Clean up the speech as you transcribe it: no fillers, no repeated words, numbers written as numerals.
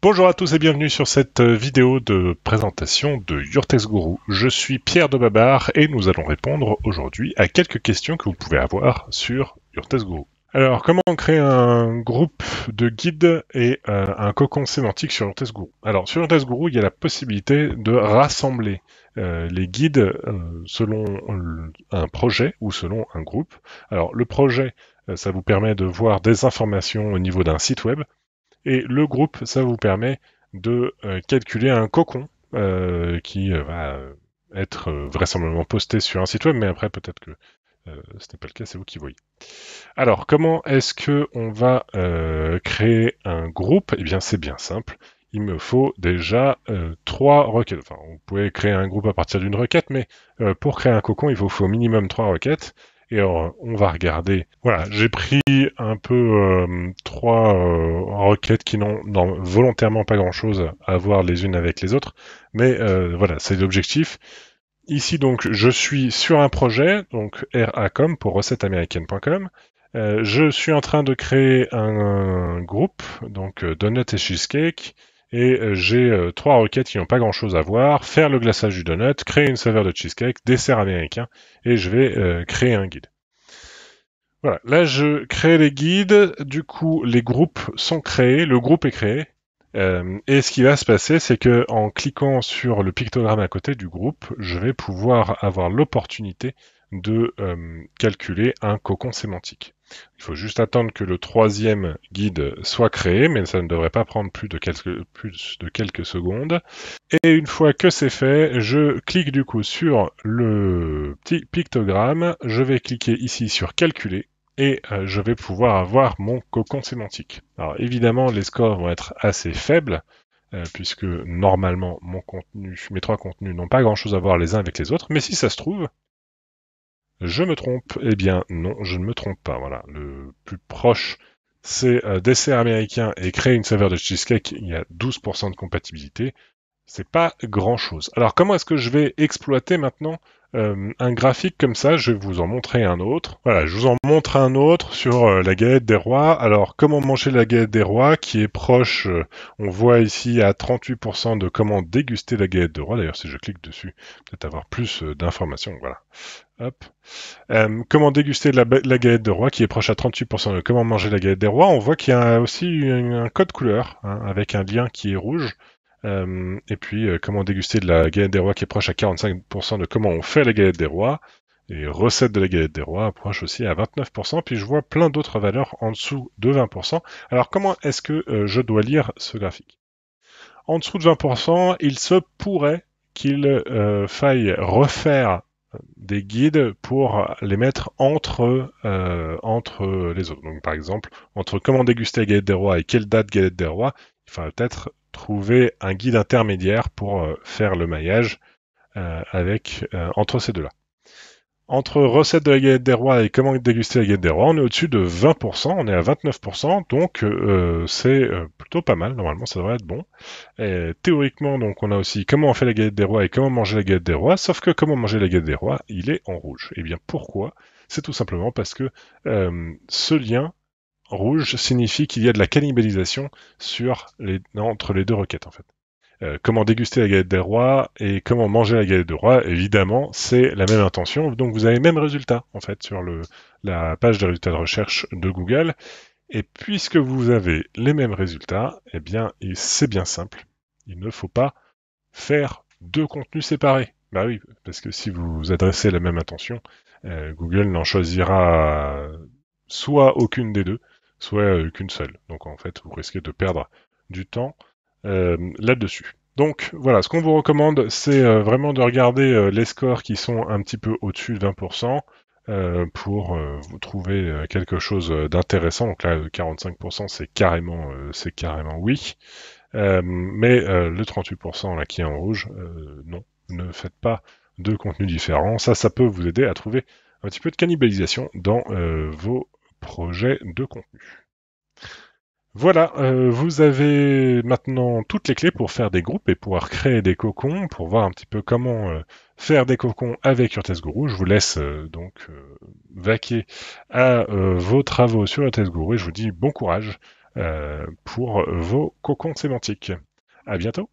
Bonjour à tous et bienvenue sur cette vidéo de présentation de Your Guru. Je suis Pierre de Babar et nous allons répondre aujourd'hui à quelques questions que vous pouvez avoir sur Your Guru. Alors, comment créer un groupe de guides et un cocon sémantique sur Your Guru? Alors, sur Your Guru, il y a la possibilité de rassembler les guides selon un projet ou selon un groupe. Alors, le projet, ça vous permet de voir des informations au niveau d'un site web. Et le groupe, ça vous permet de calculer un cocon qui va être vraisemblablement posté sur un site web, mais après peut-être que ce n'est pas le cas, c'est vous qui voyez. Alors, comment est-ce que on va créer un groupe? Eh bien, c'est bien simple. Il me faut déjà trois requêtes. Enfin, vous pouvez créer un groupe à partir d'une requête, mais pour créer un cocon, il vous faut au minimum trois requêtes. Et alors, on va regarder. Voilà, j'ai pris un peu trois requêtes qui n'ont volontairement pas grand-chose à voir les unes avec les autres, mais voilà, c'est l'objectif. Ici donc, je suis sur un projet, donc RACOM pour recetteaméricaine.com. Je suis en train de créer un groupe, donc Donut et Cheesecake, et j'ai trois requêtes qui n'ont pas grand-chose à voir. Faire le glaçage du donut, créer une saveur de cheesecake, dessert américain, et je vais créer un guide. Voilà, là je crée les guides, du coup les groupes sont créés, le groupe est créé, et ce qui va se passer, c'est que en cliquant sur le pictogramme à côté du groupe, je vais pouvoir avoir l'opportunité de calculer un cocon sémantique. Il faut juste attendre que le troisième guide soit créé, mais ça ne devrait pas prendre plus de quelques secondes. Et une fois que c'est fait, je clique du coup sur le petit pictogramme, je vais cliquer ici sur calculer et je vais pouvoir avoir mon cocon sémantique. Alors évidemment, les scores vont être assez faibles puisque normalement mes trois contenus n'ont pas grand-chose à voir les uns avec les autres, mais si ça se trouve, je me trompe. Eh bien non, je ne me trompe pas. Voilà, le plus proche c'est dessert américain et créer une saveur de cheesecake, il y a 12% de compatibilité. C'est pas grand-chose. Alors comment est-ce que je vais exploiter maintenant un graphique comme ça? Je vais vous en montrer un autre. Voilà, je vous en montre un autre sur la galette des rois. Alors comment manger la galette des rois qui est proche, on voit ici à 38% de comment déguster la galette des rois. D'ailleurs si je clique dessus, peut-être avoir plus d'informations. Voilà. Hop. Comment déguster la galette de roi qui est proche à 38% de comment manger la galette des rois. On voit qu'il y a aussi un code couleur hein, avec un lien qui est rouge. Et puis, comment déguster de la galette des rois qui est proche à 45% de comment on fait la galette des rois. Et recette de la galette des rois approche aussi à 29%. Puis je vois plein d'autres valeurs en dessous de 20%. Alors comment est-ce que je dois lire ce graphique? En dessous de 20%, il se pourrait qu'il faille refaire des guides pour les mettre entre les autres. Donc par exemple, entre comment déguster la galette des rois et quelle date galette des rois, il faudrait peut-être trouver un guide intermédiaire pour faire le maillage entre ces deux-là. Entre recette de la galette des rois et comment déguster la galette des rois, on est au-dessus de 20%, on est à 29%, donc c'est plutôt pas mal, normalement ça devrait être bon. Et, théoriquement, donc on a aussi comment on fait la galette des rois et comment manger la galette des rois, sauf que comment manger la galette des rois, il est en rouge. Et bien pourquoi? C'est tout simplement parce que ce lien rouge signifie qu'il y a de la cannibalisation entre les deux requêtes en fait. Comment déguster la galette des rois et comment manger la galette des rois, évidemment, c'est la même intention. Donc vous avez le même résultat, en fait, sur la page de résultats de recherche de Google. Et puisque vous avez les mêmes résultats, eh bien, c'est bien simple. Il ne faut pas faire deux contenus séparés. Bah oui, parce que si vous adressez la même intention, Google n'en choisira soit aucune des deux, soit qu'une seule. Donc en fait, vous risquez de perdre du temps là-dessus. Donc voilà, ce qu'on vous recommande, c'est vraiment de regarder les scores qui sont un petit peu au-dessus de 20% pour vous trouver quelque chose d'intéressant. Donc là, 45%, c'est carrément oui. Mais le 38% là qui est en rouge, non, ne faites pas de contenu différent. Ça peut vous aider à trouver un petit peu de cannibalisation dans vos projets de contenu. Voilà, vous avez maintenant toutes les clés pour faire des groupes et pouvoir créer des cocons, pour voir un petit peu comment faire des cocons avec Your Guru. Je vous laisse donc vaquer à vos travaux sur Your Guru et je vous dis bon courage pour vos cocons sémantiques. À bientôt!